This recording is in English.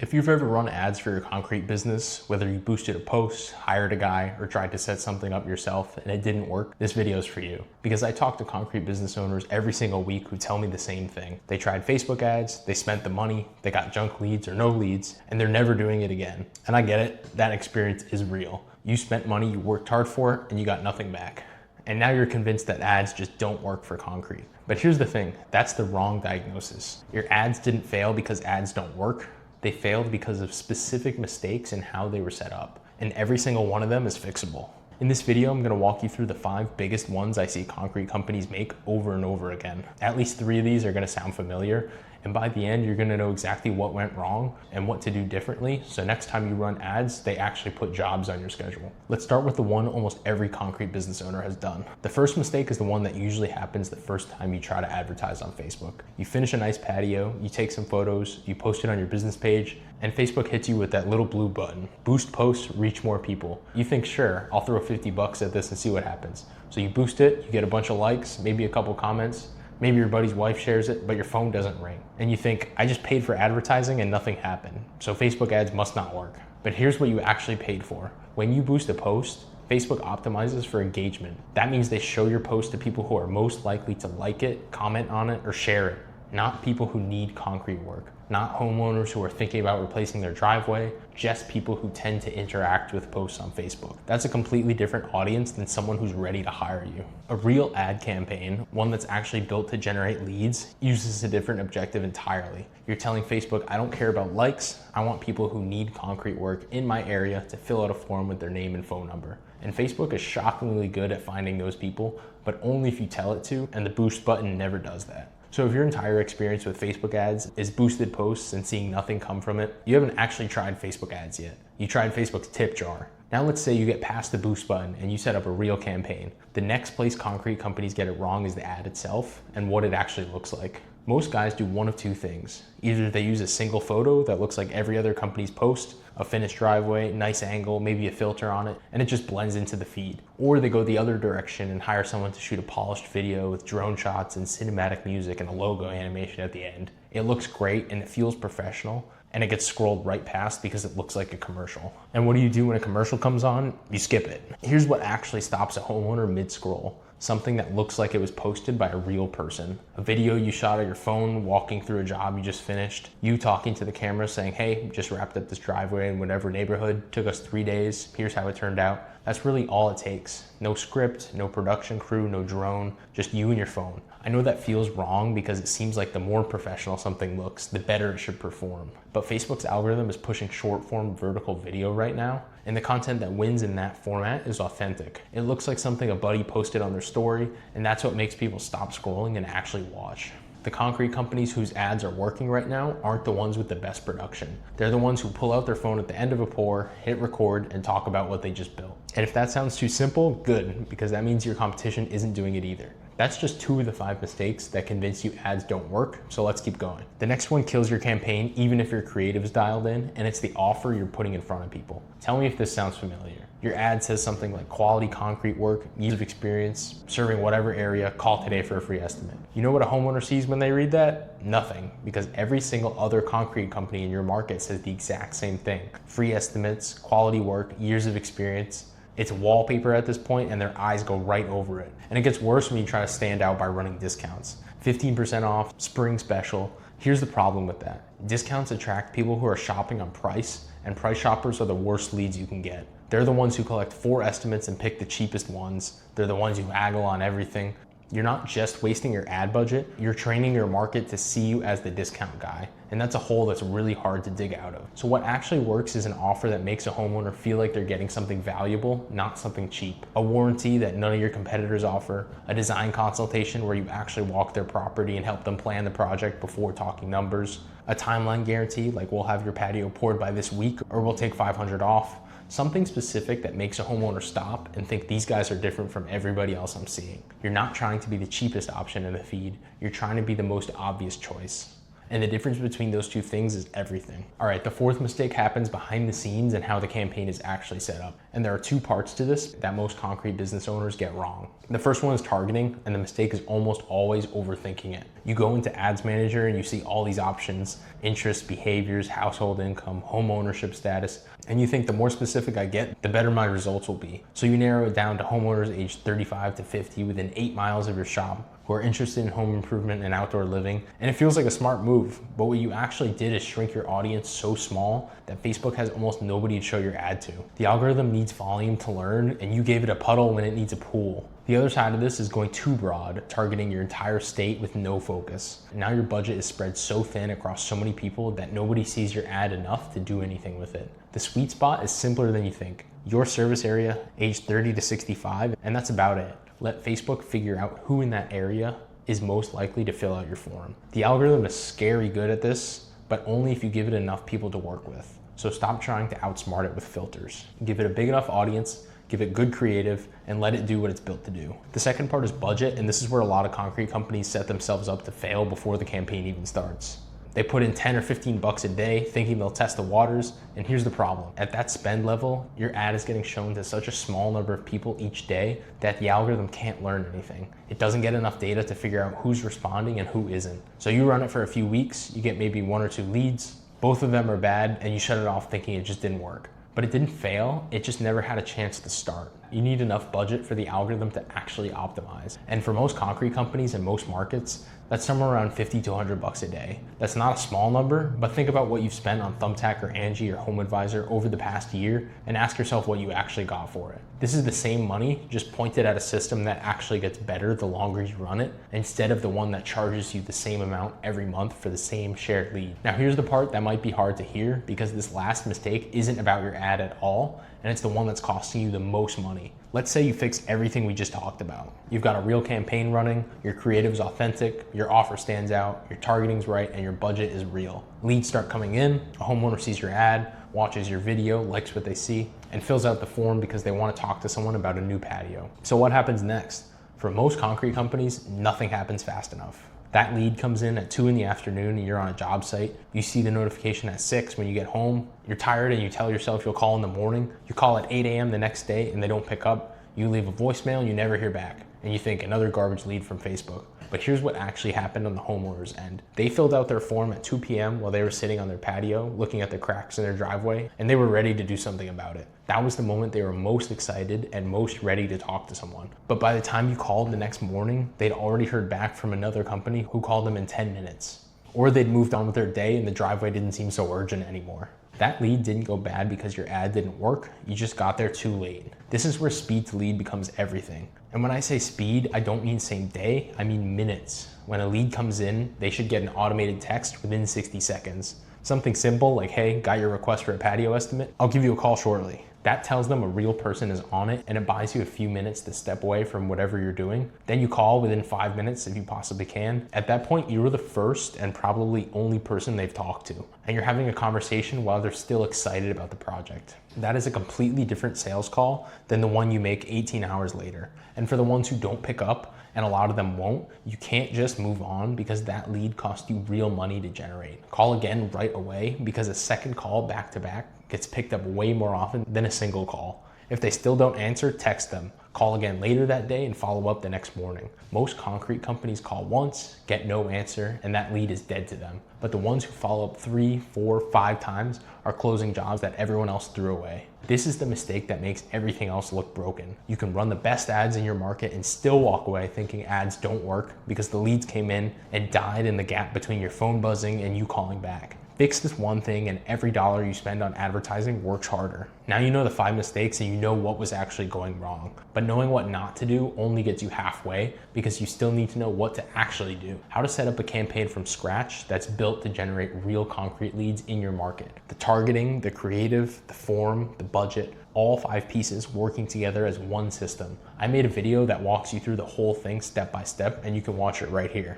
If you've ever run ads for your concrete business, whether you boosted a post, hired a guy, or tried to set something up yourself and it didn't work, this video is for you. Because I talk to concrete business owners every single week who tell me the same thing. They tried Facebook ads, they spent the money, they got junk leads or no leads, and they're never doing it again. And I get it, that experience is real. You spent money, you worked hard for it, and you got nothing back. And now you're convinced that ads just don't work for concrete. But here's the thing, that's the wrong diagnosis. Your ads didn't fail because ads don't work. They failed because of specific mistakes in how they were set up, and every single one of them is fixable. In this video, I'm gonna walk you through the 5 biggest ones I see concrete companies make over and over again. At least 3 of these are gonna sound familiar, and by the end, you're gonna know exactly what went wrong and what to do differently, so next time you run ads, they actually put jobs on your schedule. Let's start with the one almost every concrete business owner has done. The first mistake is the one that usually happens the first time you try to advertise on Facebook. You finish a nice patio, you take some photos, you post it on your business page, and Facebook hits you with that little blue button, boost posts, reach more people. You think, sure, I'll throw 50 bucks at this and see what happens. So you boost it, you get a bunch of likes, maybe a couple comments, maybe your buddy's wife shares it, but your phone doesn't ring. And you think, I just paid for advertising and nothing happened, so Facebook ads must not work. But here's what you actually paid for. When you boost a post, Facebook optimizes for engagement. That means they show your post to people who are most likely to like it, comment on it, or share it, not people who need concrete work, not homeowners who are thinking about replacing their driveway, just people who tend to interact with posts on Facebook. That's a completely different audience than someone who's ready to hire you. A real ad campaign, one that's actually built to generate leads, uses a different objective entirely. You're telling Facebook, I don't care about likes, I want people who need concrete work in my area to fill out a form with their name and phone number. And Facebook is shockingly good at finding those people, but only if you tell it to, and the boost button never does that. So if your entire experience with Facebook ads is boosted posts and seeing nothing come from it, you haven't actually tried Facebook ads yet. You tried Facebook's tip jar. Now let's say you get past the boost button and you set up a real campaign. The next place concrete companies get it wrong is the ad itself and what it actually looks like. Most guys do one of 2 things. Either they use a single photo that looks like every other company's post, a finished driveway, nice angle, maybe a filter on it, and it just blends into the feed. Or they go the other direction and hire someone to shoot a polished video with drone shots and cinematic music and a logo animation at the end. It looks great and it feels professional, and it gets scrolled right past because it looks like a commercial. And what do you do when a commercial comes on? You skip it. Here's what actually stops a homeowner mid-scroll. Something that looks like it was posted by a real person. A video you shot on your phone walking through a job you just finished. You talking to the camera saying, hey, just wrapped up this driveway in whatever neighborhood. Took us 3 days. Here's how it turned out. That's really all it takes. No script, no production crew, no drone, just you and your phone. I know that feels wrong because it seems like the more professional something looks, the better it should perform. But Facebook's algorithm is pushing short form vertical video right now, and the content that wins in that format is authentic. It looks like something a buddy posted on their story, and that's what makes people stop scrolling and actually watch. The concrete companies whose ads are working right now aren't the ones with the best production. They're the ones who pull out their phone at the end of a pour, hit record, and talk about what they just built. And if that sounds too simple, good, because that means your competition isn't doing it either. That's just 2 of the 5 mistakes that convince you ads don't work, so let's keep going. The next one kills your campaign even if your creative is dialed in, and it's the offer you're putting in front of people. Tell me if this sounds familiar. Your ad says something like quality concrete work, years of experience, serving whatever area, call today for a free estimate. You know what a homeowner sees when they read that? Nothing, because every single other concrete company in your market says the exact same thing. Free estimates, quality work, years of experience. It's wallpaper at this point and their eyes go right over it. And it gets worse when you try to stand out by running discounts. 15% off, spring special. Here's the problem with that. Discounts attract people who are shopping on price, and price shoppers are the worst leads you can get. They're the ones who collect 4 estimates and pick the cheapest ones. They're the ones who haggle on everything. You're not just wasting your ad budget, you're training your market to see you as the discount guy. And that's a hole that's really hard to dig out of. So what actually works is an offer that makes a homeowner feel like they're getting something valuable, not something cheap. A warranty that none of your competitors offer, a design consultation where you actually walk their property and help them plan the project before talking numbers, a timeline guarantee like we'll have your patio poured by this week or we'll take $500 off. Something specific that makes a homeowner stop and think these guys are different from everybody else I'm seeing. You're not trying to be the cheapest option in the feed, you're trying to be the most obvious choice. And the difference between those two things is everything. All right, the fourth mistake happens behind the scenes and how the campaign is actually set up. And there are two parts to this that most concrete business owners get wrong. The first one is targeting, and the mistake is almost always overthinking it. You go into Ads Manager and you see all these options: interests, behaviors, household income, home ownership status, and you think the more specific I get, the better my results will be. So you narrow it down to homeowners aged 35 to 50 within 8 miles of your shop who are interested in home improvement and outdoor living. And it feels like a smart move, but what you actually did is shrink your audience so small that Facebook has almost nobody to show your ad to. The algorithm needs volume to learn, and you gave it a puddle when it needs a pool. The other side of this is going too broad, targeting your entire state with no focus. And now your budget is spread so thin across so many people that nobody sees your ad enough to do anything with it. The sweet spot is simpler than you think. Your service area, age 30 to 65, and that's about it. Let Facebook figure out who in that area is most likely to fill out your form. The algorithm is scary good at this, but only if you give it enough people to work with. So stop trying to outsmart it with filters. Give it a big enough audience, give it good creative, and let it do what it's built to do. The second part is budget, and this is where a lot of concrete companies set themselves up to fail before the campaign even starts. They put in 10 or 15 bucks a day thinking they'll test the waters, and here's the problem. At that spend level, your ad is getting shown to such a small number of people each day that the algorithm can't learn anything. It doesn't get enough data to figure out who's responding and who isn't. So you run it for a few weeks, you get maybe 1 or 2 leads, both of them are bad, and you shut it off thinking it just didn't work. But it didn't fail, it just never had a chance to start. You need enough budget for the algorithm to actually optimize. And for most concrete companies in most markets, that's somewhere around 50 to 100 bucks a day. That's not a small number, but think about what you've spent on Thumbtack or Angie or HomeAdvisor over the past year and ask yourself what you actually got for it. This is the same money, just pointed at a system that actually gets better the longer you run it, instead of the one that charges you the same amount every month for the same shared lead. Now here's the part that might be hard to hear, because this last mistake isn't about your ad at all, and it's the one that's costing you the most money. Let's say you fix everything we just talked about. You've got a real campaign running, your creative is authentic, your offer stands out, your targeting's right, and your budget is real. Leads start coming in, a homeowner sees your ad, watches your video, likes what they see, and fills out the form because they want to talk to someone about a new patio. So what happens next? For most concrete companies, nothing happens fast enough. That lead comes in at 2 in the afternoon and you're on a job site. You see the notification at 6 when you get home. You're tired and you tell yourself you'll call in the morning. You call at 8 a.m. the next day and they don't pick up. You leave a voicemail and you never hear back. And you think, another garbage lead from Facebook. But here's what actually happened on the homeowner's end. They filled out their form at 2 p.m. while they were sitting on their patio, looking at the cracks in their driveway, and they were ready to do something about it. That was the moment they were most excited and most ready to talk to someone. But by the time you called the next morning, they'd already heard back from another company who called them in 10 minutes. Or they'd moved on with their day and the driveway didn't seem so urgent anymore. That lead didn't go bad because your ad didn't work, you just got there too late. This is where speed to lead becomes everything. And when I say speed, I don't mean same day, I mean minutes. When a lead comes in, they should get an automated text within 60 seconds. Something simple like, hey, got your request for a patio estimate? I'll give you a call shortly. That tells them a real person is on it, and it buys you a few minutes to step away from whatever you're doing. Then you call within 5 minutes if you possibly can. At that point, you're the first and probably only person they've talked to, and you're having a conversation while they're still excited about the project. That is a completely different sales call than the one you make 18 hours later. And for the ones who don't pick up, and a lot of them won't, you can't just move on because that lead cost you real money to generate. Call again right away, because a second call back to back gets picked up way more often than a single call. If they still don't answer, text them. Call again later that day and follow up the next morning. Most concrete companies call once, get no answer, and that lead is dead to them. But the ones who follow up 3, 4, 5 times are closing jobs that everyone else threw away. This is the mistake that makes everything else look broken. You can run the best ads in your market and still walk away thinking ads don't work because the leads came in and died in the gap between your phone buzzing and you calling back. Fix this one thing and every dollar you spend on advertising works harder. Now you know the 5 mistakes and you know what was actually going wrong. But knowing what not to do only gets you halfway, because you still need to know what to actually do. How to set up a campaign from scratch that's built to generate real concrete leads in your market. The targeting, the creative, the form, the budget, all 5 pieces working together as one system. I made a video that walks you through the whole thing step by step, and you can watch it right here.